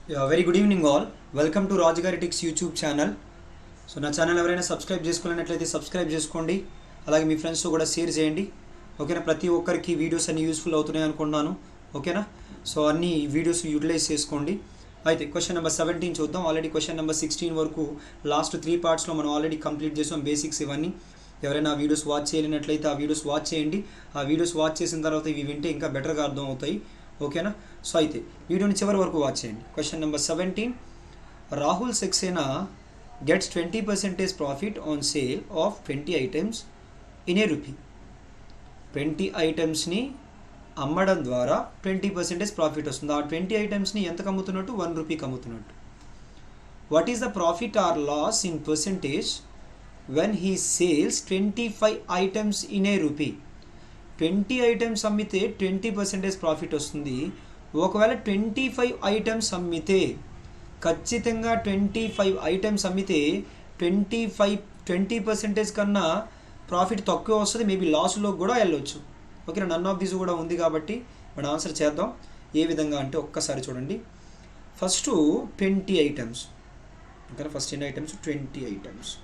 Very good evening all. Welcome to రాజుగారిటిక్స్ YouTube channel. So నా channel ఎవరైనా subscribe చేసుకోలేనట్లయితే సబ్స్క్రైబ్ చేసుకోండి, అలాగే మీ ఫ్రెండ్స్తో కూడా షేర్ చేయండి. ఓకేనా, ప్రతి ఒక్కరికి వీడియోస్ అన్ని యూస్ఫుల్ అవుతున్నాయి అనుకున్నాను. ఓకేనా, సో అన్ని వీడియోస్ యూటిలైజ్ చేసుకోండి. అయితే క్వశ్చన్ నెంబర్ 17 చూద్దాం. ఆల్రెడీ క్వశ్చన్ నెంబర్ 16 వరకు లాస్ట్ 3 పార్ట్స్లో మనం ఆల్రెడీ కంప్లీట్ చేసాం. బేసిక్స్ ఇవన్నీ ఎవరైనా ఆ వీడియోస్ వాచ్ చేయలేనట్లయితే ఆ వీడియోస్ వాచ్ చేయండి. ఆ వీడియోస్ వాచ్ చేసిన తర్వాత ఇవి వింటే ఇంకా బెటర్గా అర్థం అవుతాయి. ఓకేనా, సో అయితే వీడియోని చివరి వరకు వాచ్ చేయండి. Question number 17, Rahul Saxena gets 20% profit on sale of 20 items in a rupee. 20 ఐటమ్స్ని అమ్మడం ద్వారా 20% ప్రాఫిట్ వస్తుంది. ఆ 20 ఐటమ్స్ని ఎంతకు అమ్ముతున్నట్టు? 1 రూపీకి అమ్ముతున్నట్టు. What is the profit or loss in percentage when he sales 25 items in a rupee? 20 items అమ్మితే 20% ప్రాఫిట్ వస్తుంది. ఒకవేళ 25 ఐటమ్స్ అమ్మితే, ఖచ్చితంగా 25 ఐటమ్స్ అమ్మితే 20% కన్నా ప్రాఫిట్ తక్కువ వస్తుంది. మేబీ లాస్లో కూడా వెళ్ళొచ్చు. ఓకేనా, నన్ ఆఫ్ దీస్ కూడా ఉంది కాబట్టి మన ఆన్సర్ చేద్దాం. ఏ విధంగా అంటే ఒక్కసారి చూడండి. First 20 items. ఓకేనా, ఫస్ట్ ఎన్ని ఐటమ్స్? 20 ఐటమ్స్.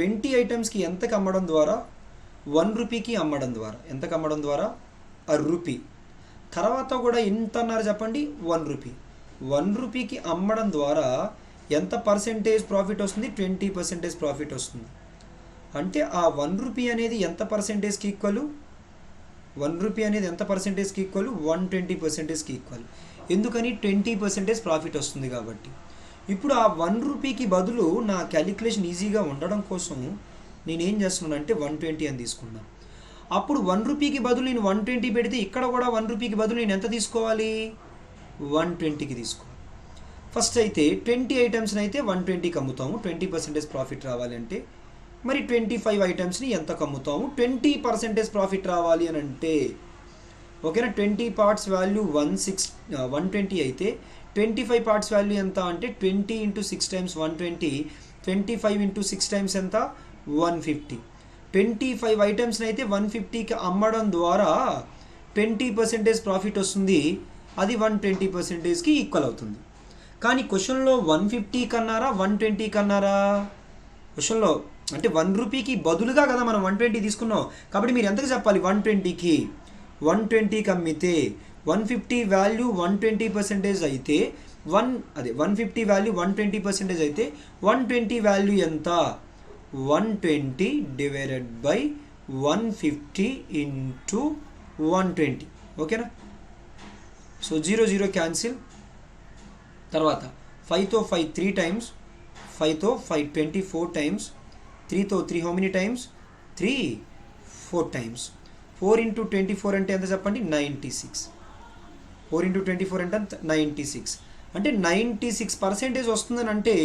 20 ఐటమ్స్కి ఎంతకు అమ్మడం ద్వారా? 1 రూపీకి అమ్మడం ద్వారా. ఎంతకు అమ్మడం ద్వారా? 1 రూపీ. తర్వాత కూడా ఎంత అన్నారు చెప్పండి? 1 రూపీ. 1 రూపీకి అమ్మడం ద్వారా ఎంత పర్సెంటేజ్ ప్రాఫిట్ వస్తుంది? 20% ప్రాఫిట్ వస్తుంది. అంటే ఆ 1 రూపీ అనేది ఎంత పర్సెంటేజ్కి ఈక్వల్? 1 రూపీ అనేది ఎంత పర్సెంటేజ్కి ఈక్వల్? 120%కి ఈక్వల్. ఎందుకని? 20% ప్రాఫిట్ వస్తుంది కాబట్టి. ఇప్పుడు ఆ 1 రూపీకి బదులు నా క్యాలిక్యులేషన్ ఈజీగా ఉండడం కోసం నేనేం చేస్తున్నానంటే 120 అని తీసుకున్నాను. అప్పుడు 1 రూపీకి బదులు నేను 120 పెడితే ఇక్కడ కూడా 1 రూపీకి బదులు నేను ఎంత తీసుకోవాలి? 120కి తీసుకోవాలి. ఫస్ట్ అయితే 20 ఐటమ్స్ని అయితే 120కి అమ్ముతాము 20% ప్రాఫిట్ రావాలి అంటే. మరి 25 ఐటమ్స్ని ఎంతకు అమ్ముతాము? 20% ప్రాఫిట్ రావాలి అని అంటే. ఓకేనా, 20 పార్ట్స్ వాల్యూ 120 అయితే 25 పార్ట్స్ వాల్యూ ఎంత అంటే 20 × 6 × 120. 25 × 6 టైమ్స్ ఎంత? 150. 25 ఐటమ్స్ని అయితే 150కి అమ్మడం ద్వారా 20% ప్రాఫిట్ వస్తుంది. అది 120%కి ఈక్వల్ అవుతుంది. కానీ క్వశ్చన్లో 150 కన్నారా 120 కన్నారా? క్వశ్చన్లో అంటే 1 రూపీకి బదులుగా కదా మనం 120 తీసుకున్నాం. కాబట్టి మీరు ఎంతకు చెప్పాలి? 120కి. 120కి అమ్మితే 150 వాల్యూ 120% అయితే 150 వాల్యూ 120% అయితే 120 వాల్యూ ఎంత? 120 డివైడెడ్ బై 150 ఇంటూ 120. ఓకేనా, సో 0 0 క్యాన్సిల్. తర్వాత 5తో 5 3 టైమ్స్, 5తో 5 24 టైమ్స్, 3తో 3 హౌ మెనీ టైమ్స్? 3 4 టైమ్స్. 4 × 24 అంటే ఎంత చెప్పండి? 96. 4 × 24 అంటే 96. అంటే 96% వస్తుందని అంటే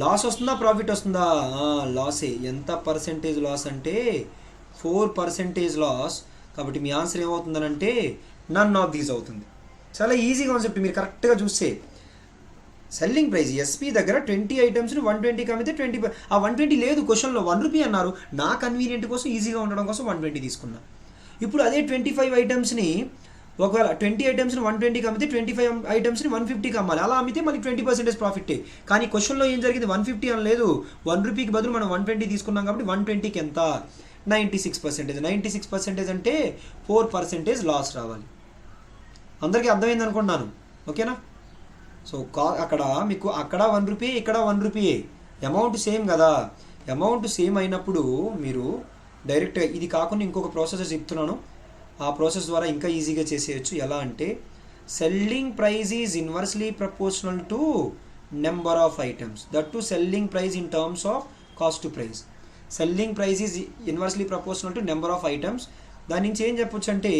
లాస్ వస్తుందా ప్రాఫిట్ వస్తుందా? లాసే. ఎంత పర్సెంటేజ్ లాస్ అంటే 4% లాస్. కాబట్టి మీ ఆన్సర్ ఏమవుతుందనంటే నన్ ఆఫ్ దీస్ అవుతుంది. చాలా ఈజీ కాన్సెప్ట్. మీరు కరెక్ట్గా చూస్తే సెల్లింగ్ ప్రైస్ ఎస్పీ దగ్గర 20 ఐటమ్స్ని 120కి అమ్మితే 20, ఆ 120 లేదు క్వశ్చన్లో, 1 రూపీ అన్నారు. నా కన్వీనియంట్ కోసం, ఈజీగా ఉండడం కోసం 120 తీసుకున్నా. ఇప్పుడు అదే 25 ఐటమ్స్ని, ఒకవేళ 20 ఐటమ్స్ని 120కి అమ్మితే 25 ఐటమ్స్ని 150కి అమ్మాలి. అలా అమ్మితే మళ్ళీ 20% ప్రాఫిటే. కానీ క్వశ్చన్లో ఏం జరిగింది? 150 అని లేదు. 1 రూపీకి బదులు మనం 120 తీసుకున్నాం కాబట్టి 120కి ఎంత? 96%. 96% అంటే 4% లాస్ రావాలి. అందరికీ అర్థమైంది అనుకుంటున్నాను. ఓకేనా, సో అక్కడ మీకు అక్కడ 1 రూపీ, ఇక్కడ 1 రూపీయే. అమౌంట్ సేమ్ కదా. అమౌంట్ సేమ్ అయినప్పుడు మీరు డైరెక్ట్గా ఇది కాకుండా ఇంకొక ప్రాసెస్ చెప్తున్నాను. ఆ ప్రాసెస్ ద్వారా ఇంకా ఈజీగా చేసేయచ్చు. ఎలా అంటే selling price is inversely proportional to number of items. That to selling price in terms of cost to price. Selling price is inversely proportional to number of items. దాని నుంచి ఏం చెప్పొచ్చు అంటే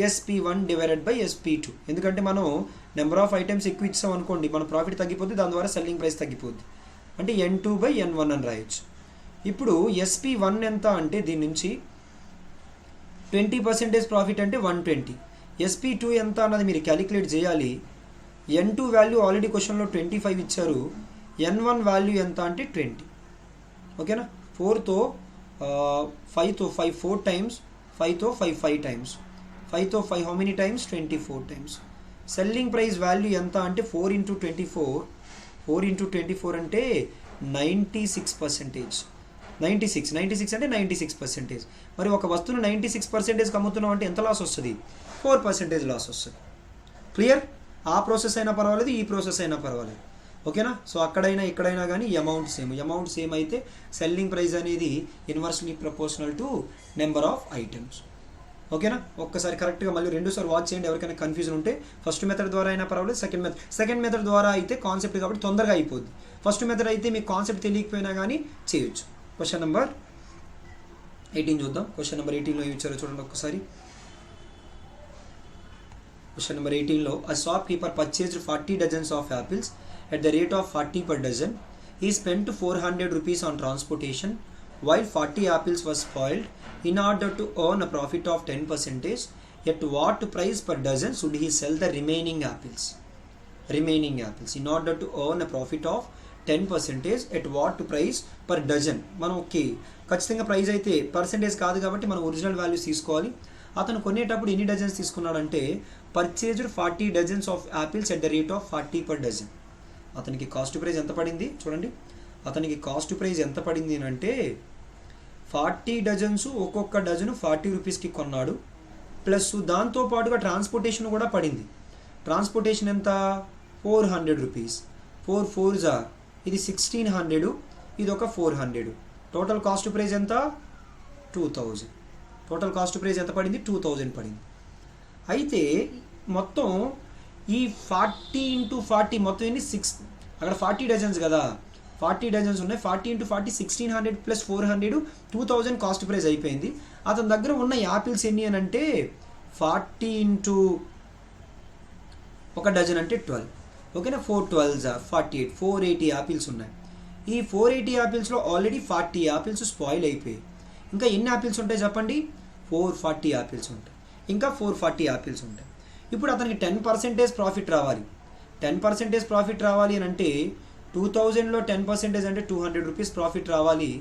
SP1 డివైడెడ్ బై SP2. ఎందుకంటే మనం number of items ఎక్కువ ఇచ్చాం అనుకోండి, మన ప్రాఫిట్ తగ్గిపోద్ది, దాని ద్వారా సెల్లింగ్ ప్రైస్ తగ్గిపోద్ది. అంటే N2/N1 అని రాయొచ్చు. ఇప్పుడు SP1 ఎంత అంటే దీని నుంచి 20% ప్రాఫిట్ అంటే 120. SP2 ఎంత అన్నది మీరు క్యాలిక్యులేట్ చేయాలి. N2 వాల్యూ ఆల్రెడీ క్వశ్చన్లో 25 ఇచ్చారు. N1 వాల్యూ ఎంత అంటే 20. ఓకేనా, 4తో 5తో 5 4 టైమ్స్, 5తో 5 5 టైమ్స్, 5తో 5 how many times? 24 times. Selling price value ఎంత అంటే 4 ఇంటూ 24, 4 ఇంటూ 24 అంటే 96%. 96 అంటే 96%. మరి ఒక వస్తువును 96% అమ్ముతున్నాం అంటే ఎంత లాస్ వస్తుంది? 4% లాస్ వస్తుంది. క్లియర్? ఆ ప్రాసెస్ అయినా పర్వాలేదు, ఈ ప్రాసెస్ అయినా పర్వాలేదు. ఓకేనా? సో అక్కడైనా ఇక్కడైనా కానీ అమౌంట్ సేమ్ అయితే సెల్లింగ్ ప్రైస్ అనేది inversely proportional to number of items. ఓకేనా? ఒక్కసారి కరెక్ట్గా మళ్ళీ 2 సార్లు వాచ్ చేయండి. ఎవరికైనా కన్ఫ్యూజన్ ఉంటే ఫస్ట్ మెథడ్ ద్వారా అయినా పర్వాలేదు, సెకండ్ మెథడ్ ద్వారా అయితే కాన్సెప్ట్ కాబట్టి తొందరగా అయిపోద్ది. ఫస్ట్ మెథడ్ అయితే మీకు కాన్సెప్ట్ తెలియకపోయినా కానీ చేయొచ్చు. క్వశ్చన్ నెంబర్ 18 చూద్దాం. క్వశ్చన్ నెంబర్ 18లో ఏమి ఇచ్చారో చూడండి ఒక్కసారి. క్వశ్చన్ నెంబర్ 18లో a shopkeeper purchased 40 dozens of apples at the rate of 40 per dozen. He spent 400 rupees on transportation while 40 apples were spoiled. In order to earn a profit of 10%, at what price per dozen should he sell the remaining apples? In order to earn a profit of 10%, at what price per dozen? మనం okay ఖచ్చితంగా price అయితే percentage కాదు కాబట్టి మనం original values తీసుకోవాలి. అతను కొనేటప్పుడు ఎన్ని డజన్స్ తీసుకున్నాడంటే purchased 40 dozens of apples at the rate of 40 per dozen. అతనికి కాస్ట్ ప్రైస్ ఎంత పడింది చూడండి. అతనికి కాస్ట్ ప్రైస్ ఎంత పడింది అంటే 40 dozens, ఒక్కొక్క డజను 40 రూపీస్కి కొన్నాడు. ప్లస్ దాంతోపాటుగా ట్రాన్స్పోర్టేషన్ కూడా పడింది. ట్రాన్స్పోర్టేషన్ ఎంత? 400 రూపీస్. 4 4s ఇది 1600, ఇది ఒక 400. టోటల్ కాస్ట్ ప్రైస్ ఎంత? 2000. టోటల్ కాస్ట్ ప్రైస్ ఎంత పడింది? 2000 పడింది. అయితే మొత్తం ఈ 40 ఇంటూ 40 మొత్తం ఎన్ని? 6. అక్కడ 40 dozens కదా, 40 dozens ఉన్నాయి. 40 ఇంటూ 40 1600 ప్లస్ 400 2000 కాస్ట్ ప్రైస్ అయిపోయింది. అతని దగ్గర ఉన్న యాపిల్స్ ఎన్ని అని అంటే 40 ఇంటూ ఒక డజన్ అంటే 12. ఓకేనా? 4 12s 48, 480 యాపిల్స్ ఉన్నాయి. ఈ 480 యాపిల్స్లో ఆల్రెడీ 40 యాపిల్స్ స్పాయిల్ అయిపోయాయి. ఇంకా ఎన్ని యాపిల్స్ ఉంటాయి చెప్పండి? 440 యాపిల్స్ ఉంటాయి. ఇంకా 440 యాపిల్స్ ఉంటాయి. ఇప్పుడు అతనికి 10% ప్రాఫిట్ రావాలి. 10% ప్రాఫిట్ రావాలి అని అంటే 2000లో 10% అంటే 200 రూపీస్ ప్రాఫిట్ రావాలి.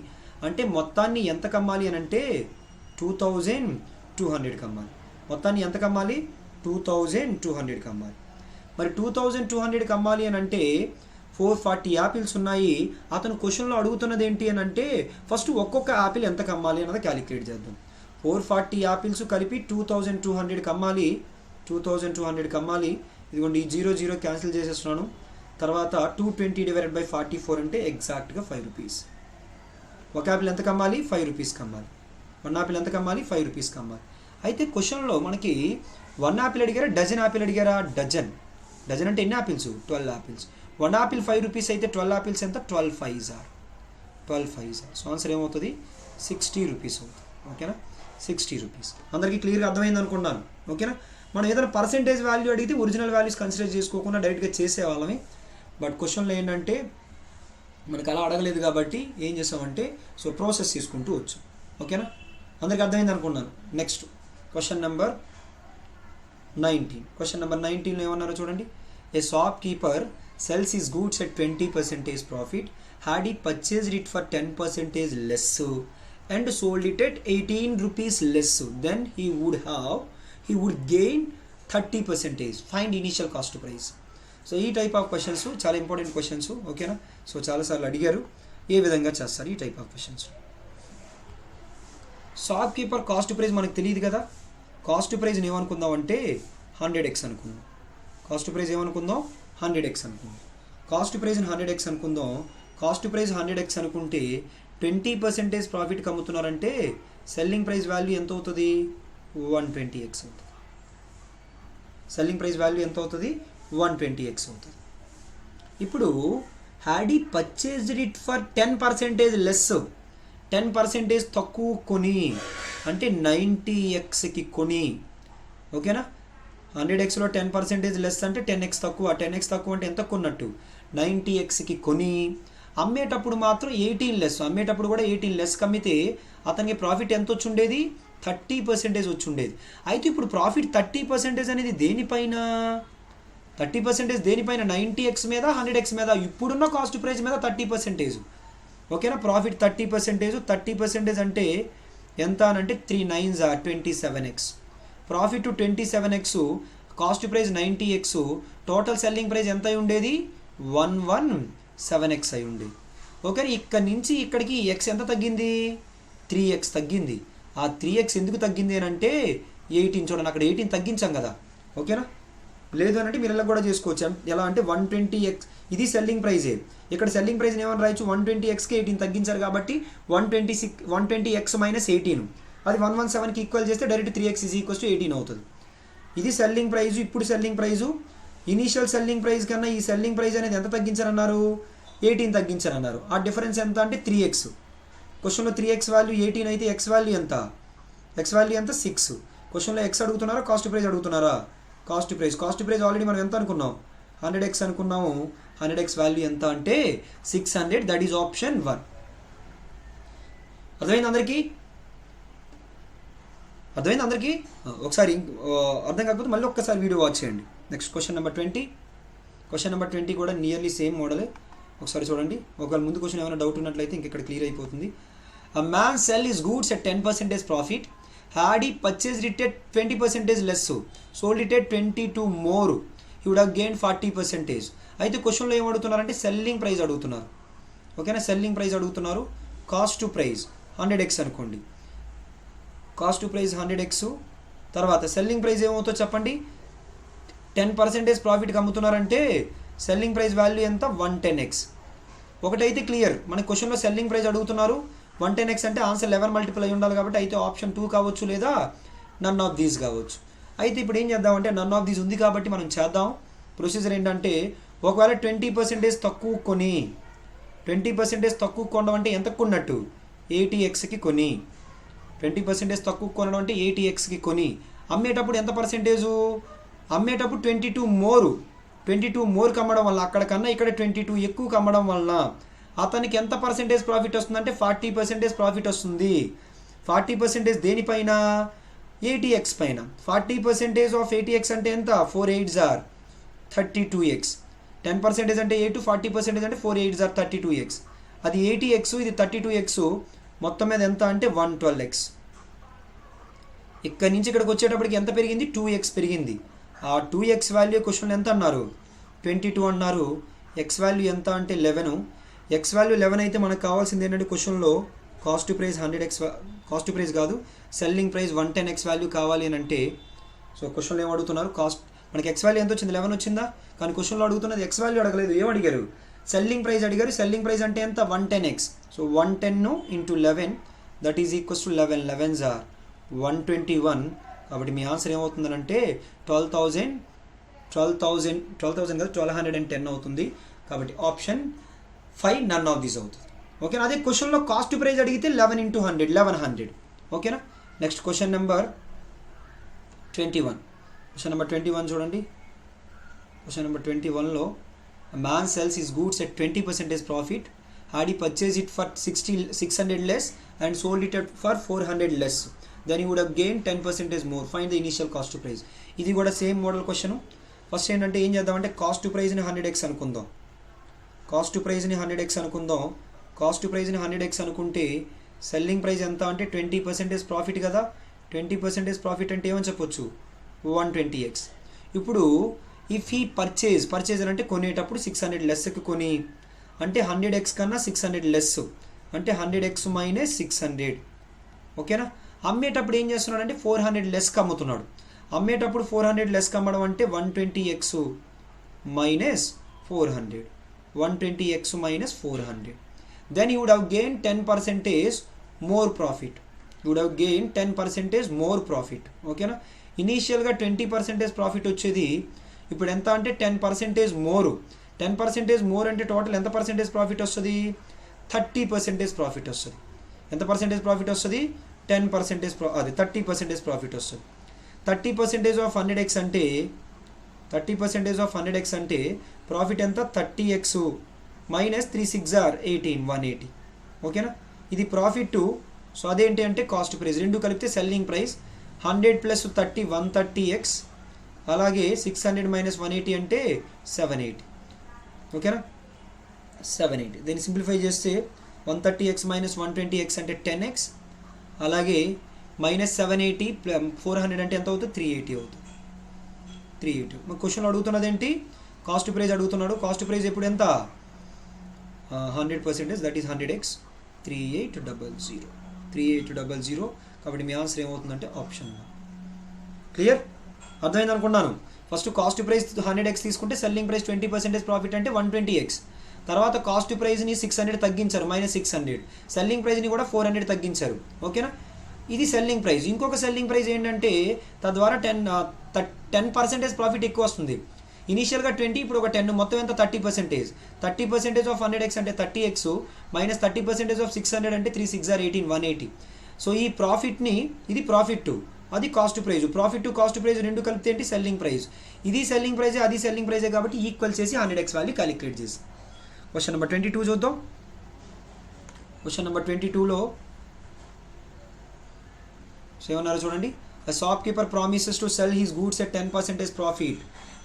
అంటే మొత్తాన్ని ఎంత కమ్మాలి అని అంటే 2200 కమ్మాలి. మొత్తాన్ని ఎంత కమ్మాలి? 2200 కమ్మాలి. మరి 2200 కమ్మాలి అని అంటే 440 యాపిల్స్ ఉన్నాయి. అతను క్వశ్చన్లో అడుగుతున్నది ఏంటి అని అంటే ఫస్ట్ ఒక్కొక్క యాపిల్ ఎంత కమ్మాలి అన్నది క్యాలిక్యులేట్ చేద్దాం. 440 యాపిల్స్ కలిపి 2200 కమ్మాలి. 2200 కమ్మాలి. ఇదిగోండి ఈ 0 0 క్యాన్సిల్ చేసేస్తున్నాను. తర్వాత 220/44 అంటే ఎగ్జాక్ట్గా 5 రూపీస్. ఒక యాపిల్ ఎంత కమ్మాలి? 5 రూపీస్ కమ్మాలి. 1 యాపిల్ ఎంత కమ్మాలి? 5 రూపీస్ కమ్మాలి. అయితే క్వశ్చన్లో మనకి 1 యాపిల్ అడిగారా, డజన్ యాపిల్ అడిగారా? డజన్ అంటే ఎన్ని యాపిల్స్? 12 యాపిల్స్. 1 యాపిల్ 5 రూపీస్ అయితే 12 యాపిల్స్ ఎంత? 12 5s. సో ఆన్సర్ ఏమవుతుంది? 60 రూపీస్ అవుతుంది. ఓకేనా? 60 రూపీస్. అందరికీ క్లియర్గా అర్థమైంది అనుకున్నాను. ఓకేనా? మనం ఏదైనా పర్సెంటేజ్ వాల్యూ అడిగితే ఒరిజినల్ వాల్యూస్ కన్సిడర్ చేసుకోకుండా డైరెక్ట్గా చేసేవాళ్ళమే. బట్ క్వశ్చన్లో ఏంటంటే మనకు అలా అడగలేదు కాబట్టి ఏం చేసామంటే సో ప్రాసెస్ తీసుకుంటూ వచ్చాం. ఓకేనా? అందరికీ అర్థమైంది అనుకున్నాను. Next question number 19. Question number 19లో ఏమన్నారో చూడండి. A shopkeeper sells his goods at 20% profit. Had he purchased it for 10% less and sold it at 18 rupees less, then he would gain 30%. Find initial cost price. So ఈ type of questions చాలా important questions. ఓకేనా? So చాలాసార్లు అడిగారు. ఏ విధంగా చేస్తారు ఈ type of questions? Shop keeper cost price మనకు తెలియదు కదా. కాస్ట్ ప్రైస్ని ఏమనుకుందాం అంటే 100x అనుకుందాం. Cost price ఏమనుకుందాం? 100x అనుకుందాం. కాస్ట్ ప్రైస్ని 100x అనుకుందాం. కాస్ట్ ప్రైస్ 100x అనుకుంటే 20% ప్రాఫిట్కి అమ్ముతున్నారంటే సెల్లింగ్ ప్రైస్ వాల్యూ ఎంత అవుతుంది? 120x అవుతుంది. సెల్లింగ్ ప్రైస్ వాల్యూ ఎంత అవుతుంది? 120x అవుతుంది. ఇప్పుడు హ్యాడ్ ఈ పర్చేజ్డ్ ఇట్ ఫర్ 10% లెస్, 10% తక్కువ కొని అంటే 90xకి కొని. ఓకేనా? 100xలో 10% లెస్ అంటే 10x తక్కువ. 10x తక్కువ అంటే ఎంత కొన్నట్టు? 90xకి కొని అమ్మేటప్పుడు మాత్రం 18 లెస్. అమ్మేటప్పుడు కూడా 18 లెస్ కమ్మితే అతనికి ప్రాఫిట్ ఎంత వచ్చి ఉండేది? 30% వచ్చి ఉండేది. అయితే ఇప్పుడు ప్రాఫిట్ 30% అనేది దేనిపైన? 30% దేనిపైన? 90x మీద 100x మీద. ఇప్పుడున్న కాస్ట్ ప్రైస్ మీద 30%. ఓకేనా? ప్రాఫిట్ 30%. 30% అంటే ఎంత అని అంటే 3 9s 27x. Profit 27x, cost price 90x, total selling price ఎంత అయి ఉండేది 117x అయి ఉండేది. ఓకే, ఇక్కడ నుంచి ఇక్కడికి ఎక్స్ ఎంత తగ్గింది 3x తగ్గింది. ఆ 3x ఎందుకు తగ్గింది అని అంటే 18 చూడండి, అక్కడ 18 తగ్గించాం కదా. ఓకేనా, లేదు అని అంటే మీరు ఇలా కూడా చేసుకోవచ్చు. ఎలా అంటే 120x ఇది సెల్లింగ్ ప్రైజే, ఇక్కడ సెల్లింగ్ ప్రైస్ ఏమని రాయొచ్చు 120xకి 18 తగ్గించారు కాబట్టి 120x మైనస్ 18 అది 117కి ఈక్వల్ చేస్తే direct 3x is equals to 18 అవుతుంది. ఇది సెల్లింగ్ ప్రైజు. ఇప్పుడు selling price initial selling price కన్నా ఈ సెల్లింగ్ ప్రైస్ అనేది ఎంత తగ్గించారన్నారు 18 తగ్గించారన్నారు. ఆ డిఫరెన్స్ ఎంత అంటే 3x. క్వశ్చన్లో 3x వాల్యూ 18 అయితే ఎక్స్ వాల్యూ ఎంత 6. క్వశ్చన్లో ఎక్స్ అడుగుతున్నారా కాస్ట్ ప్రైస్ అడుగుతున్నారా? కాస్ట్ ప్రైస్ ఆల్రెడీ మనం ఎంత అనుకున్నాం 100x అనుకున్నాము. 100x వాల్యూ ఎంత అంటే 600. That is option 1. అర్థమైంది అందరికీ? ఒకసారి అర్థం కాకపోతే మళ్ళీ ఒక్కసారి వీడియో వాచ్ చేయండి. నెక్స్ట్ క్వశ్చన్ నెంబర్ 20 కూడా నియర్లీ సేమ్ మోడలే. ఒకసారి చూడండి, ఒకవేళ ముందు క్వశ్చన్ ఏమైనా డౌట్ ఉన్నట్లయితే ఇంక ఇక్కడ క్లియర్ అయిపోతుంది. A man sell his goods at 10% profit. Had he purchased it at 20% less, sold it at 22 more, he would have gained 40%. అయితే క్వశ్చన్లో ఏం అడుగుతున్నారంటే సెల్లింగ్ ప్రైస్ అడుగుతున్నారు. ఓకేనా, సెల్లింగ్ ప్రైస్ అడుగుతున్నారు. కాస్ట్ ప్రైస్ 100x అనుకోండి, కాస్ట్ ప్రైస్ 100x. తర్వాత selling price ఏమవుతుందో చెప్పండి. 10% ప్రాఫిట్కి అమ్ముతున్నారంటే సెల్లింగ్ ప్రైస్ వాల్యూ ఎంత 110x. ఒకటైతే క్లియర్, మన క్వశ్చన్లో సెల్లింగ్ ప్రైస్ అడుగుతున్నారు 110x అంటే ఆన్సర్ 11 మల్టిపుల్ అయి ఉండాలి కాబట్టి అయితే ఆప్షన్ 2 కావచ్చు లేదా నన్ ఆఫ్ దీస్ కావచ్చు. అయితే ఇప్పుడు ఏం చేద్దామంటే నన్ ఆఫ్ దీస్ ఉంది కాబట్టి మనం చేద్దాం. ప్రొసీజర్ ఏంటంటే ఒకవేళ 20% తక్కువ కొని 20% తక్కువ కొనడం అంటే ఎంత కొన్నట్టు 80xకి కొని 20% తక్కువ కొనడం అంటే 80xకి కొని అమ్మేటప్పుడు ఎంత పర్సెంటేజు అమ్మేటప్పుడు 22 మోర్కి అమ్మడం వల్ల అక్కడ కన్నా ఇక్కడ 22 ఎక్కువకి అమ్మడం వలన అతనికి ఎంత పర్సెంటేజ్ ప్రాఫిట్ వస్తుందంటే 40% ప్రాఫిట్ వస్తుంది. 40% దేనిపైన 80x పైన. 40% ఆఫ్ 80x అంటే ఎంత 4 8s are 32x. 10% అంటే 8, 40% అంటే 4 8s are 32x. అది 80x, ఇది 32x, మొత్తం మీద ఎంత అంటే 112x. ఇక్కడ నుంచి ఇక్కడికి వచ్చేటప్పటికి ఎంత పెరిగింది 2x పెరిగింది. ఆ 2x వాల్యూ క్వశ్చన్ ఎంత అన్నారు 22 అన్నారు. ఎక్స్ వాల్యూ ఎంత అంటే 11. ఎక్స్ వాల్యూ 11 అయితే మనకు కావాల్సింది ఏంటంటే క్వశ్చన్లో cost price 100x, cost price కాదు సెల్లింగ్ ప్రైస్ 110x వాల్యూ కావాలి అని అంటే సో క్వశ్చన్లో ఏం అడుగుతున్నారు కాస్ట్ మనకి ఎక్స్ వాల్యూ ఎంత వచ్చింది 11 వచ్చిందా, కానీ క్వశ్చన్లో అడుగుతున్నది ఎక్స్ వాల్యూ అడగలేదు. ఏం అడిగారు సెల్లింగ్ ప్రైస్ అడిగారు. సెల్లింగ్ ప్రైస్ అంటే ఎంత 110x. So 110 into 11 that is equals to 11. 11s are 121. కాబట్టి మీ ఆన్సర్ ఏమవుతుందంటే 12,000 కాదు 1210 అవుతుంది. కాబట్టి ఆప్షన్ 5 నన్ ఆఫ్ దీస్ అవుతుంది. ఓకేనా, అదే క్వశ్చన్లో కాస్ట్ ప్రైస్ అడిగితే 11 into 100 1100. ఓకేనా, next question number 21. Question number 21 చూడండి. క్వశ్చన్ నెంబర్ 21లో man sells his goods at 20% profit. Had he purchase it for 600 less and sold it for 400 less, then you would have gain 10% more. Find the initial cost price. ఇది కూడా same model question. First ఏంటంటే ఏం చేద్దామంటే cost ప్రైస్ని 100x అనుకుందాం. Cost ప్రైస్ని 100x అనుకుంటే selling price ఎంత అంటే 20% profit కదా. 20% ప్రాఫిట్ అంటే ఏమని చెప్పొచ్చు 120x. ఇప్పుడు ఇఫ్ ఈ పర్చేజ్ అంటే కొనేటప్పుడు 600 లెస్కి కొని అంటే 100x కన్నా 600 లెస్ అంటే 100x మైనస్ 600. ఓకేనా, అమ్మేటప్పుడు ఏం చేస్తున్నాడు అంటే 400 లెస్కి అమ్ముతున్నాడు. అమ్మేటప్పుడు 400 లెస్కి అమ్మడం అంటే 120x minus 400. 120x minus 400. Then you would have gain 10% more profit. ఓకేనా, ఇనీషియల్గా 20% ప్రాఫిట్ వచ్చేది ఇప్పుడు ఎంత అంటే 10% మోర్. 10% మోర్ అంటే టోటల్ ఎంత పర్సెంటేజ్ ప్రాఫిట్ వస్తుంది 30% ప్రాఫిట్ వస్తుంది. ఎంత పర్సెంటేజ్ ప్రాఫిట్ వస్తుంది 10% అది 30% ప్రాఫిట్ వస్తుంది. 30% ఆఫ్ 100x అంటే 30% ఆఫ్ 100x అంటే ప్రాఫిట్ ఎంత 30x మైనస్ 3 6 are 18 180. ఓకేనా, ఇది ప్రాఫిట్. సో అదేంటి అంటే కాస్ట్ ప్రైస్. రెండు కలిపితే సెల్లింగ్ ప్రైస్ 100 ప్లస్ 30 130x, అలాగే 600 మైనస్ 180 అంటే 780. ఓకేనా 780. దీన్ని సింప్లిఫై చేస్తే 130x మైనస్ 120x అంటే 10x, అలాగే మైనస్ 780 400 అంటే ఎంత అవుతుంది 380 అవుతుంది. 380. మన క్వశ్చన్ అడుగుతున్నది ఏంటి? కాస్ట్ ప్రైస్ అడుగుతున్నాడు. కాస్ట్ ప్రైస్ ఎప్పుడు ఎంత? 100%, దట్ ఈస్ 100x 3800. 3800. కాబట్టి మీ ఆన్సర్ ఏమవుతుందంటే ఆప్షన్ 1. క్లియర్? అర్థమైంది అనుకున్నాను. ఫస్ట్ కాస్ట్ ప్రైస్ 100x తీసుకుంటే సెల్లింగ్ ప్రైస్ 20% ప్రాఫిట్ అంటే 120x. తర్వాత కాస్ట్ ప్రైస్ని 600 తగ్గించారు, -600. సెల్లింగ్ ప్రైస్ని కూడా 400 తగ్గించారు. ఓకేనా? ఇది సెల్లింగ్ ప్రైస్. ఇంకొక సెల్లింగ్ ప్రైస్ ఏంటంటే తద్వారా 10% ప్రాఫిట్ ఎక్కువ వస్తుంది. ఇనీషియల్గా 20, ఇప్పుడు ఒక 10, మొత్తం ఎంత? 30%. 30% ఆఫ్ 100x అంటే 30x -30% ఆఫ్ 600 అంటే 3 6 are 18, 180. సో ఈ ప్రాఫిట్ని, ఇది ప్రాఫిట్, అది cost praise. Profit cost praise రెండు కలిపితే ఏంటి? Selling price. ఇది సెల్లింగ్ ప్రైజే, అది సెల్లింగ్ ప్రైజే, కాబట్టి ఈక్వల్ చేసి 100x వాల్యూ క్యాలిక్యులేట్ చేసి. క్వశ్చన్ నెంబర్ 22 చూద్దాం. క్వశ్చన్ నెంబర్ 22లో ఏమన్నారు చూడండి. A shopkeeper promises to sell his goods at 10% profit,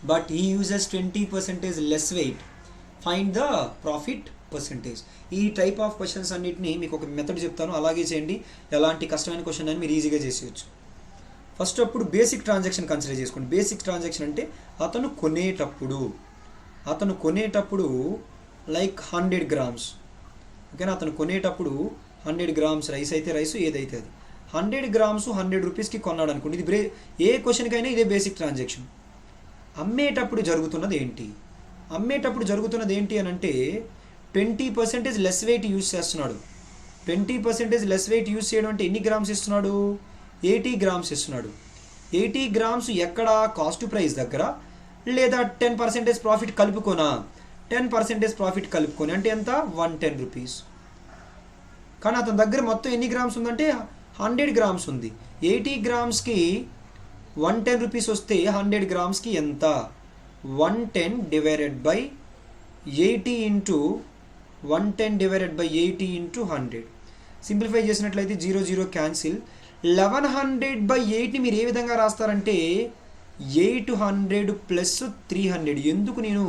but he uses 20% less weight. Find the profit percentage. ఈ టైప్ ఆఫ్ క్వశ్చన్స్ అన్నిటిని మీకు ఒక మెథడ్ చెప్తాను, అలాగే చేయండి. ఎలాంటి కష్టమైన క్వశ్చన్ అని మీరు ఈజీగా చేసేయచ్చు. ఫస్ట్ అప్పుడు బేసిక్ ట్రాన్సాక్షన్ కన్సిడర్ చేసుకోండి. బేసిక్ ట్రాన్సాక్షన్ అంటే అతను కొనేటప్పుడు లైక్ 100 grams. ఓకేనా? అతను కొనేటప్పుడు 100 grams రైస్ అయితే రైస్, ఏదైతే అది 100 grams 100 రూపీస్కి కొన్నాడు అనుకోండి. ఇది ఏ క్వశ్చన్కైనా ఇదే బేసిక్ ట్రాన్సాక్షన్. అమ్మేటప్పుడు జరుగుతున్నది ఏంటి అని అంటే 20% లెస్ వెయిట్ యూజ్ చేస్తున్నాడు. 20% లెస్ వెయిట్ యూజ్ చేయడం అంటే ఎన్ని గ్రామ్స్ ఇస్తున్నాడు? 80 grams ఇస్తున్నాడు. 80 grams ఎక్కడ? కాస్ట్ ప్రైస్ దగ్గర, లేదా 10% ప్రాఫిట్ కలుపుకోనా? 10% ప్రాఫిట్ కలుపుకొని అంటే ఎంత? 110 రూపీస్. కానీ అతని దగ్గర మొత్తం ఎన్ని గ్రామ్స్ ఉందంటే 100 grams ఉంది. 80 gramsకి 110 రూపీస్ వస్తే 100 gramsకి ఎంత? 110 divided by 80 into 110 divided by 80 into 100. Simplify చేసినట్లయితే 0 0 క్యాన్సిల్. 1100/8ని మీరు ఏ విధంగా రాస్తారంటే 800 ప్లస్ 300. ఎందుకు నేను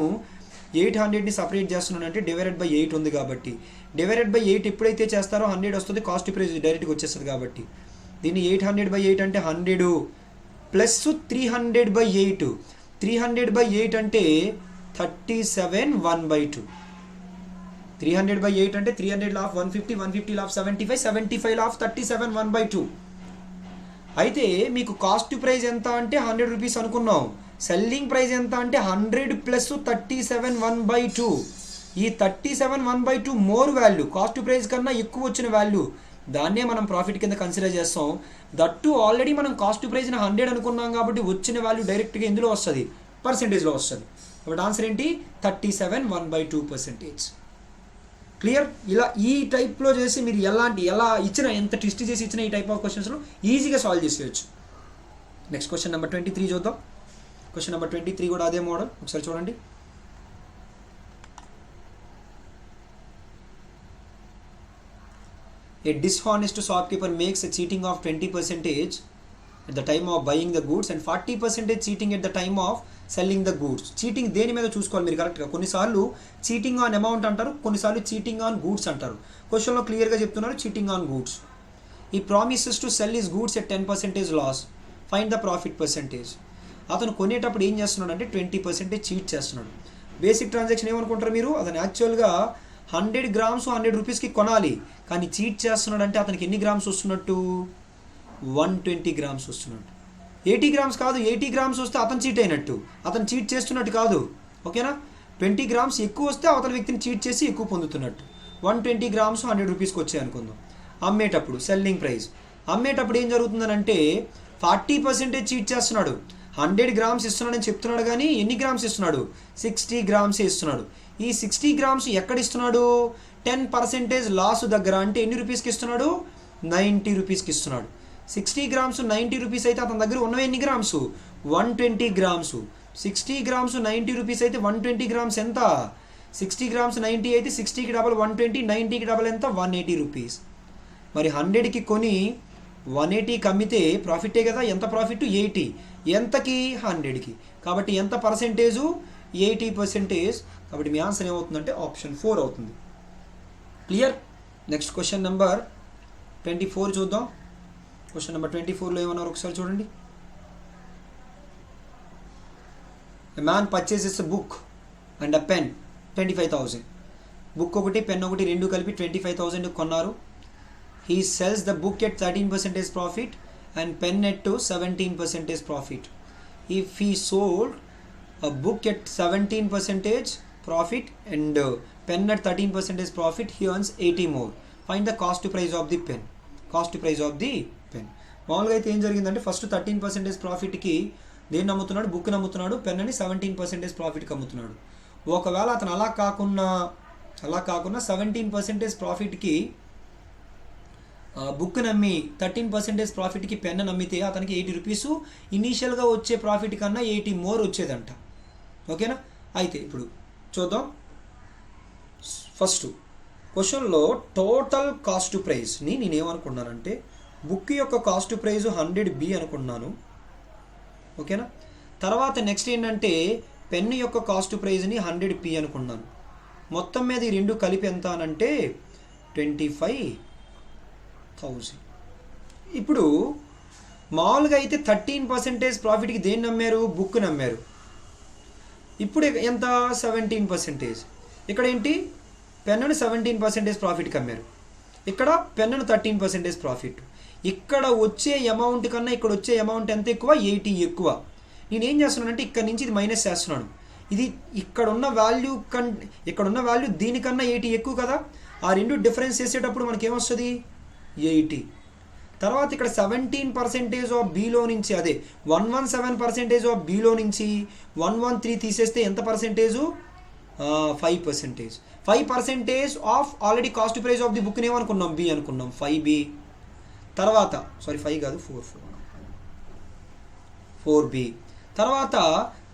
800ని సపరేట్ చేస్తున్నానంటే డివైడెడ్ బై 8 ఉంది కాబట్టి. డివైడెడ్ బై 8 ఎప్పుడైతే చేస్తారో 100 వస్తుంది, కాస్ట్ ప్రైస్ డైరెక్ట్గా వచ్చేస్తుంది కాబట్టి. దీన్ని 800/8 అంటే 100 ప్లస్ 300/8. 300/8 అంటే 37 1/2. 300/8 అంటే 300 లాఫ్ 150, 150 లాఫ్ 75, 75 లాఫ్ 37 1/2. అయితే మీకు కాస్ట్ ప్రైస్ ఎంత అంటే 100 రూపీస్ అనుకున్నాం. సెల్లింగ్ ప్రైస్ ఎంత అంటే 100 ప్లస్ 37 1/2. ఈ 37 1/2 మోర్ వాల్యూ, కాస్ట్ ప్రైస్ కన్నా ఎక్కువ వచ్చిన వాల్యూ, దాన్నే మనం ప్రాఫిట్ కింద కన్సిడర్ చేస్తాం. దట్టు ఆల్రెడీ మనం కాస్ట్ ప్రైస్ని 100 అనుకున్నాం కాబట్టి వచ్చిన వాల్యూ డైరెక్ట్గా ఎందులో వస్తుంది? పర్సెంటేజ్లో వస్తుంది. కాబట్టి ఆన్సర్ ఏంటి? 37 1/2%. క్లియర్? ఇలా ఈ టైప్లో చేసి మీరు ఎలా ఇచ్చినా, ఎంత ట్విస్ట్ చేసి ఇచ్చినా ఈ టైప్ ఆఫ్ క్వశ్చన్స్లో ఈజీగా సాల్వ్ చేసేయచ్చు. నెక్స్ట్ క్వశ్చన్ నెంబర్ 23 చూద్దాం. క్వశ్చన్ నెంబర్ 23 కూడా అదే మోడల్. ఒకసారి చూడండి. A dishonest shopkeeper makes a cheating of 20% at the time of buying the goods and 40% cheating at the time of selling the goods. Cheating దేని మీద చూసుకోవాలి మీరు కరెక్ట్గా. కొన్నిసార్లు చీటింగ్ ఆన్ అమౌంట్ అంటారు, కొన్నిసార్లు చీటింగ్ ఆన్ గూడ్స్ అంటారు. క్వశ్చన్లో క్లియర్గా చెప్తున్నారు cheating on goods. He promises to sell his goods at 10% loss. Find the profit percentage. అతను కొనేటప్పుడు ఏం చేస్తున్నాడు అంటే 20% చీట్ చేస్తున్నాడు. బేసిక్ ట్రాన్సాక్షన్ ఏమనుకుంటారు మీరు? అతను యాక్చువల్గా 100 grams 100 రూపీస్కి కొనాలి, కానీ చీట్ చేస్తున్నాడు అంటే అతనికి ఎన్ని గ్రామ్స్ వస్తున్నట్టు? 120 grams వస్తున్నట్టు. 80 grams కాదు, 80 grams వస్తే అతను చీట్ అయినట్టు, అతను చీట్ చేస్తున్నట్టు కాదు. ఓకేనా? 20 grams ఎక్కువ వస్తే అవతల వ్యక్తిని చీట్ చేసి ఎక్కువ పొందుతున్నట్టు. 120 grams 100 రూపీస్కి వచ్చాయి అనుకుందాం. అమ్మేటప్పుడు సెల్లింగ్ ప్రైస్, అమ్మేటప్పుడు ఏం జరుగుతుందనంటే 40% చీట్ చేస్తున్నాడు. 100 grams ఇస్తున్నాడని చెప్తున్నాడు, కానీ ఎన్ని గ్రామ్స్ ఇస్తున్నాడు? 60 grams ఇస్తున్నాడు. ఈ 60 grams ఎక్కడ ఇస్తున్నాడు? 10% లాస్ దగ్గర. అంటే ఎన్ని రూపీస్కి ఇస్తున్నాడు? 90 రూపీస్కి ఇస్తున్నాడు. 60 grams 90 రూపీస్ అయితే అతని దగ్గర ఉన్నవి ఎన్ని గ్రామ్స్? 120 grams. 60 grams 90 రూపీస్ అయితే 120 grams ఎంత? 60 grams 90 అయితే 60కి డబల్ 120, 90కి డబల్ ఎంత? 180 రూపీస్. మరి 100కి కొని 180కి అమ్మితే ప్రాఫిటే కదా. ఎంత ప్రాఫిట్? 80. ఎంతకి? 100కి. కాబట్టి ఎంత పర్సెంటేజు? 80%. కాబట్టి మీ ఆన్సర్ ఏమవుతుందంటే ఆప్షన్ 4 అవుతుంది. క్లియర్? నెక్స్ట్ క్వశ్చన్ నెంబర్ 24 చూద్దాం. క్వశ్చన్ నెంబర్ 24లో ఏమన్నారు ఒకసారి చూడండి. A man purchases a book and a pen 25,000. Book ఒకటి పెన్ ఒకటి రెండు కలిపి 25,000 కొన్నారు. He sells the book at 13% profit and pen at 17% profit. If he sold a book at 17% profit and pen at 13% profit, he earns 80 more. Find the cost price of the pen. Cost price of the pen. మామూలుగా అయితే ఏం జరిగిందంటే first 13% ప్రాఫిట్కి దేన్ని అమ్ముతున్నాడు, బుక్ని అమ్ముతున్నాడు, pen అని 17% ప్రాఫిట్కి అమ్ముతున్నాడు. ఒకవేళ అతను అలా కాకుండా 17% ప్రాఫిట్కి బుక్ని అమ్మి 13% ప్రాఫిట్కి పెన్ నమ్మితే అతనికి 80 రూపీస్ ఇనీషియల్గా వచ్చే ప్రాఫిట్ కన్నా 80 మోర్ వచ్చేదంట. ఓకేనా? అయితే ఇప్పుడు చూద్దాం. ఫస్ట్ క్వశ్చన్లో టోటల్ కాస్ట్ ప్రైస్ని నేనేమనుకున్నానంటే బుక్ యొక్క కాస్ట్ ప్రైస్ 100B అనుకున్నాను. ఓకేనా? తర్వాత నెక్స్ట్ ఏంటంటే పెన్ యొక్క కాస్ట్ ప్రైస్ని 100P అనుకున్నాను. మొత్తం మీద ఈ రెండు కలిపి ఎంత అనంటే 25,000. ఇప్పుడు మామూలుగా అయితే 13% ప్రాఫిట్కి దేన్ని నమ్మారు, బుక్ నమ్మారు. ఇప్పుడు ఎంత 17%. ఇక్కడ ఏంటి పెన్నుని 17% ప్రాఫిట్కి అమ్మారు, ఇక్కడ పెన్నును 13% ప్రాఫిట్. ఇక్కడ వచ్చే అమౌంట్ కన్నా ఇక్కడ వచ్చే అమౌంట్ ఎంత ఎక్కువ, 80 ఎక్కువ. నేనేం చేస్తున్నానంటే ఇక్కడ నుంచి ఇది మైనస్ చేస్తున్నాను. ఇది ఇక్కడ ఉన్న వాల్యూ దీనికన్నా 80 ఎక్కువ కదా. ఆ రెండు డిఫరెన్స్ చేసేటప్పుడు మనకి ఏమొస్తుంది, 80. తర్వాత ఇక్కడ 17% ఆఫ్ బీలో నుంచి, అదే 117% ఆఫ్ బీలో నుంచి 113 తీసేస్తే ఎంత percentage, 5%. 5% of already cost price of the బుక్ని ఏమనుకున్నాం, బి అనుకున్నాం, 5B. తర్వాత 5 కాదు 4B. తర్వాత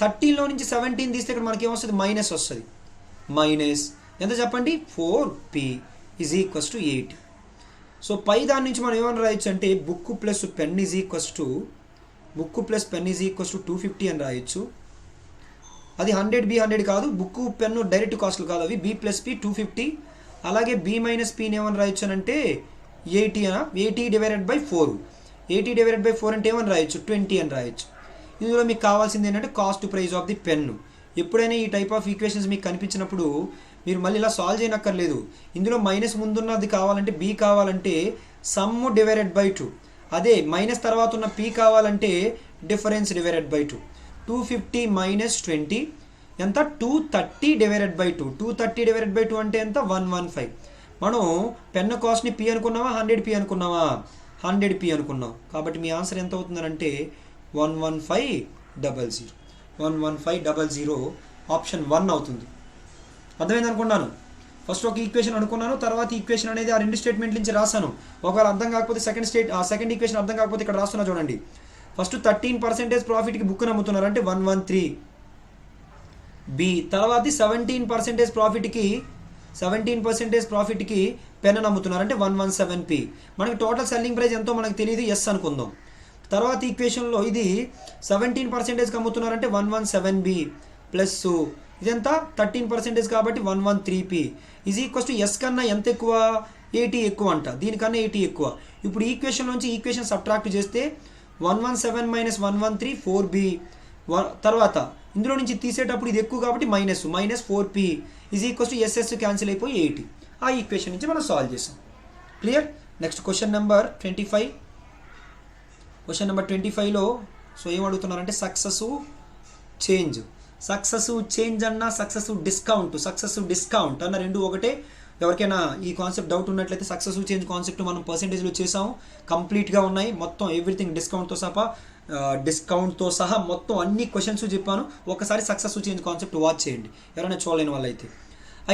13లో నుంచి 17 తీస్తే ఇక్కడ మనకి ఏమొస్తుంది, మైనస్ వస్తుంది. మైనస్ ఎంత చెప్పండి, 4P is equals to 80. So పై దాని నుంచి మనం ఏమని రాయొచ్చు అంటే book plus pen is equals to 250 అని రాయొచ్చు. అది 100B 100 కాదు, బుక్ పెన్ను డైరెక్ట్ కాస్ట్లు కాదు అవి, B ప్లస్ P 250. అలాగే B మైనస్ Pని ఏమని రాయొచ్చు అంటే 80 డివైడెడ్ బై 4. 80 డివైడెడ్ బై 4 అంటే ఏమని రాయొచ్చు, 20 అని రాయొచ్చు. ఇందులో మీకు కావాల్సింది ఏంటంటే cost price of the pen. ఎప్పుడైనా ఈ టైప్ ఆఫ్ ఈక్వేషన్స్ మీకు కనిపించినప్పుడు మీరు మళ్ళీ ఇలా సాల్వ్ చేయనక్కర్లేదు. ఇందులో మైనస్ ముందున్నది కావాలంటే B కావాలంటే సమ్ డివైడెడ్ బై 2, అదే మైనస్ తర్వాత ఉన్న P కావాలంటే డిఫరెన్స్ డివైడెడ్ బై 2. 250 మైనస్ 20 ఎంత, 230 డివైడెడ్ బై 2. 230 డివైడెడ్ బై 2 అంటే ఎంత, 115. మనం పెన్ కాస్ట్ని P అనుకున్నావా, 100P అనుకున్నావా, 100P అనుకున్నాం. కాబట్టి మీ ఆన్సర్ ఎంత అవుతుందనంటే 11500. 11500 ఆప్షన్ 1 అవుతుంది. అర్థమైంది అనుకున్నాను. ఫస్ట్ ఒక ఈక్వేషన్ అనుకున్నాను, తర్వాత ఈక్వేషన్ అనేది ఆ రెండు స్టేట్మెంట్ నుంచి రాశాను. ఒకవేళ అర్థం కాకపోతే సెకండ్ ఈక్వేషన్ అర్థం కాకపోతే ఇక్కడ రాస్తున్నా చూడండి. ఫస్ట్ 13% ప్రాఫిట్కి బుక్ నమ్ముతున్నారు అంటే 113B. తర్వాత 17% ప్రాఫిట్కి పెన్ నమ్ముతున్నారు అంటే 117P. మనకి టోటల్ సెల్లింగ్ ప్రైస్ ఎంతో మనకు తెలియదు, ఎస్ అనుకుందాం. తర్వాత ఈక్వేషన్లో ఇది 17% అమ్ముతున్నారంటే 117B ప్లస్ ఇదెంత 13% కాబట్టి 113P is equals to yes కన్నా ఎంత ఎక్కువ, 80 ఎక్కువ అంట, దీనికన్నా 80 ఎక్కువ. ఇప్పుడు ఈక్వేషన్ నుంచి ఈక్వేషన్ సబ్ట్రాక్ట్ చేస్తే 117 మైనస్ 113 4B. తర్వాత ఇందులో నుంచి తీసేటప్పుడు ఇది ఎక్కువ కాబట్టి minus 4P is equals to ఎస్ఎస్ క్యాన్సిల్ అయిపోయి 80. ఆ ఈక్వేషన్ నుంచి మనం సాల్వ్ చేసాం. Clear? Next question number 25. Question number 25లో సో ఏం అడుగుతున్నారంటే సక్సెసివ్ చేంజ్ అన్న సక్సెసివ్ డిస్కౌంట్ అన్న రెండు ఒకటే. ఎవరికైనా ఈ కాన్సెప్ట్ డౌట్ ఉన్నట్లయితే సక్సెసివ్ చేంజ్ కాన్సెప్ట్ మనం పర్సెంటేజ్లో చేసాము, కంప్లీట్గా ఉన్నాయి మొత్తం ఎవ్రీథింగ్ డిస్కౌంట్తో సహా మొత్తం అన్ని క్వశ్చన్స్ చెప్పాను. ఒకసారి సక్సెసివ్ చేంజ్ కాన్సెప్ట్ వాచ్ చేయండి ఎవరైనా చూడలేని వాళ్ళైతే.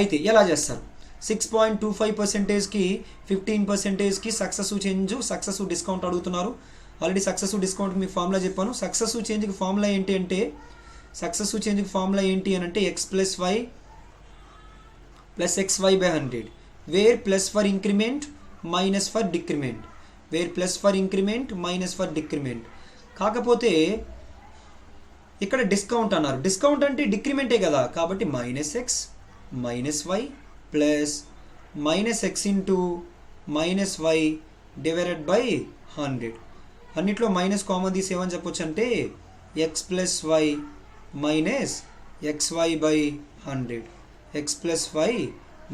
అయితే ఎలా చేస్తారు, 6.25%కి 15%కి సక్సెసివ్ డిస్కౌంట్ అడుగుతున్నారు. ఆల్రెడీ సక్సెసివ్ డిస్కౌంట్కి మీకు ఫార్ములా చెప్పాను. సక్సెసివ్ చేంజ్కి ఫార్ములా ఏంటి అంటే x plus y plus xy by 100, where plus for increment minus for decrement. కాకపోతే ఇక్కడ డిస్కౌంట్ అన్నారు, డిస్కౌంట్ అంటే డిక్రిమెంటే కదా, కాబట్టి -x -y plus -x into -y divided by 100. అన్నిట్లో మైనస్ కామన్ తీసి ఏమని చెప్పొచ్చు అంటే x plus y minus xy by 100, x plus y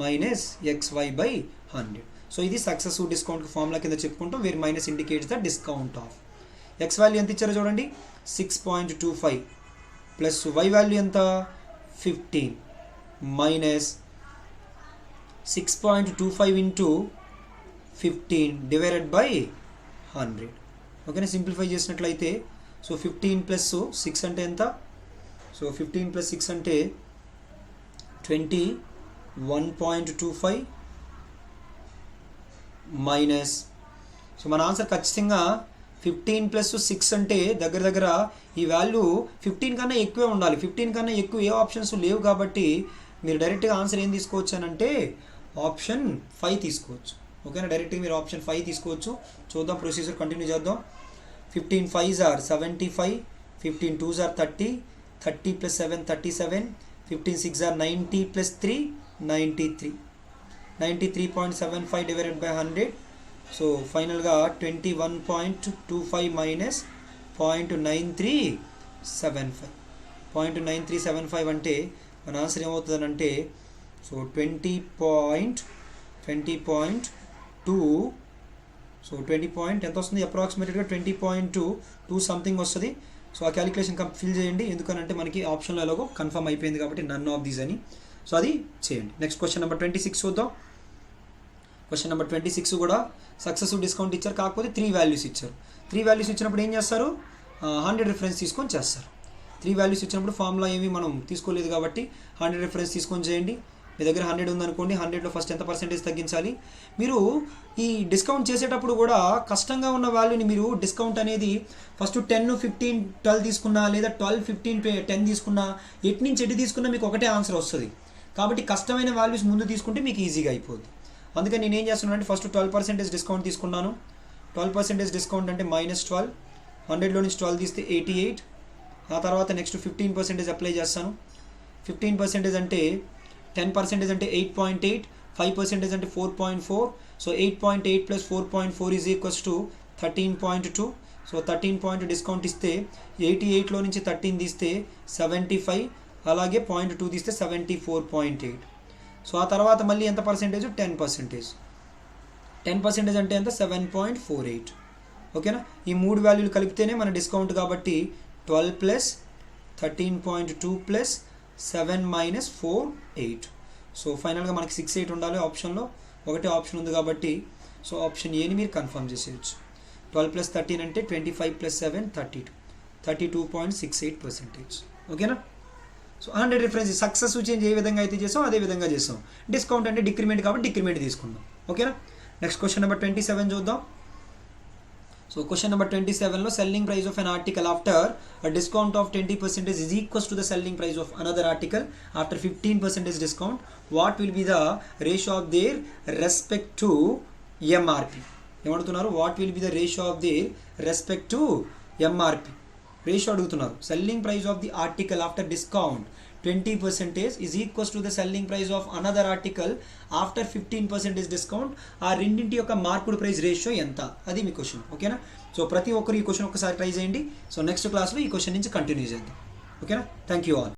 minus xy by 100. So ఇది సక్సెసివ్ డిస్కౌంట్ ఫార్ములా కింద చెప్పుకుంటాం, where minus indicates the discount off. X value ఎంత ఇచ్చారో చూడండి 6.25 ప్లస్ వై వాల్యూ ఎంత 15 మైనస్ 6.25 ఇంటూ 15 డివైడెడ్ బై 100. ఓకేనా, simplify చేసినట్లయితే so 15 plus 6 అంటే ఎంత, సో 15 ప్లస్ 6 అంటే 21.25 మైనస్, సో మన ఆన్సర్ ఖచ్చితంగా 15 ప్లస్ 6 అంటే దగ్గర దగ్గర ఈ వాల్యూ 15 కన్నా ఎక్కువే ఉండాలి. 15 కన్నా ఎక్కువ ఏ ఆప్షన్స్ లేవు కాబట్టి మీరు డైరెక్ట్గా ఆన్సర్ ఏం తీసుకోవచ్చు అని అంటే ఆప్షన్ 5 తీసుకోవచ్చు. ఓకేనా, డైరెక్ట్గా మీరు ఆప్షన్ 5 తీసుకోవచ్చు. చూద్దాం, ప్రొసీజర్ కంటిన్యూ చేద్దాం. 15 5s are 75, 15 2s are 30, 30 plus 7 37, 15 6s are 90 plus 3 93, 93.75 divided by 100. So ఫైనల్గా 21.25 మైనస్ 0.9375. 0.9375 అంటే మన ఆన్సర్ ఏమవుతుందనంటే సో 20.2, సో 20 పాయింట్ ఎంత వస్తుంది అప్రాక్సిమేట్గా 20.2 సంథింగ్ వస్తుంది. సో ఆ క్యాలిక్యులేషన్ ఫిల్ చేయండి, ఎందుకనంటే మనకి ఆప్షన్లో ఎలాగో కన్ఫర్మ్ అయిపోయింది కాబట్టి నన్ ఆఫ్ దీస్ అని. సో అది చేయండి. నెక్స్ట్ క్వశ్చన్ నెంబర్ 26 చూద్దాం. క్వశ్చన్ నెంబర్ 26 కూడా సక్సెసివ్ డిస్కౌంట్ ఇచ్చారు, కాకపోతే 3 వాల్యూస్ ఇచ్చారు. 3 వాల్యూస్ ఇచ్చినప్పుడు ఏం చేస్తారు, 100 రిఫరెన్స్ తీసుకొని చేస్తారు. 3 వాల్యూస్ ఇచ్చినప్పుడు ఫార్ములా ఏమి మనం తీసుకోలేదు కాబట్టి 100 రిఫరెన్స్ తీసుకొని చేయండి. మీ దగ్గర 100 ఉందనుకోండి, 100లో ఫస్ట్ ఎంత పర్సెంటేజ్ తగ్గించాలి. మీరు ఈ డిస్కౌంట్ చేసేటప్పుడు కూడా కష్టంగా ఉన్న వాల్యూని మీరు డిస్కౌంట్ అనేది ఫస్ట్ 10 15 12 తీసుకున్నా లేదా 12 15 10 తీసుకున్నా ఎటు నుంచి ఎటు తీసుకున్నా మీకు ఒకటే ఆన్సర్ వస్తుంది. కాబట్టి కష్టమైన వాల్యూస్ ముందు తీసుకుంటే మీకు ఈజీగా అయిపోద్ది. అందుకని నేను ఏం చేస్తున్నాను అంటే ఫస్ట్ 12% డిస్కౌంట్ తీసుకున్నాను. 12% డిస్కౌంట్ అంటే -12, 100లో నుంచి 12 తీస్తే 88. ఆ తర్వాత నెక్స్ట్ 15% అప్లై చేస్తాను. 15% అంటే 10% అంటే 8.8, 5% అంటే 4.4. So 8.8 plus 4.4 is equals to 13.2. So 13 discount ఇస్తే 88లో నుంచి 13 తీస్తే 75, అలాగే 0.2 తీస్తే 74.8. సో ఆ తర్వాత మళ్ళీ ఎంత పర్సెంటేజ్ 10%. 10% అంటే ఎంత 7.48. ఓకేనా, ఈ 3 వాల్యూలు కలిపితేనే మన డిస్కౌంట్ కాబట్టి 12 ప్లస్ 13.2 ప్లస్ 7 మైనస్ 4 8. సో ఫైనల్గా మనకి 6 8 ఉండాలి ఆప్షన్లో, ఒకటే ఆప్షన్ ఉంది కాబట్టి సో ఆప్షన్ ఏని మీరు కన్ఫర్మ్ చేసేయచ్చు. 12 ప్లస్ 13 అంటే 25 ప్లస్ 7 32, 32.68%. ఓకేనా, సో 100 రిఫరెన్స్ సక్సెస్ చేంజ్ ఏ విధంగా అయితే చేసాం అదే విధంగా చేసాం. డిస్కౌంట్ అంటే డిక్రిమెంట్ కాబట్టి డిక్రిమెంట్ తీసుకుందాం. ఓకేనా, నెక్స్ట్ క్వశ్చన్ నెంబర్ 27 చూద్దాం. సో క్వశ్చన్ నెంబర్ 27లో selling price of an article after a discount of 20% is equals to the selling price of another article after 15% discount. What will be the ratio of their respect to MRP? ఏమడుగుతున్నారు, what will be the ratio of their respect to MRP. Ratio అడుగుతున్నారు. Selling price of the article after discount 20% is equals to the selling price of another article after 15% discount. ఆ రెండింటి యొక్క మార్పుడు price ratio ఎంత, అది మీ question. ఓకేనా, so ప్రతి ఒక్కరు ఈ క్వశ్చన్ ఒకసారి ట్రై చేయండి. సో నెక్స్ట్ క్లాస్లో ఈ క్వశ్చన్ నుంచి కంటిన్యూ చేద్దాం. ఓకేనా, థ్యాంక్ యూ ఆల్.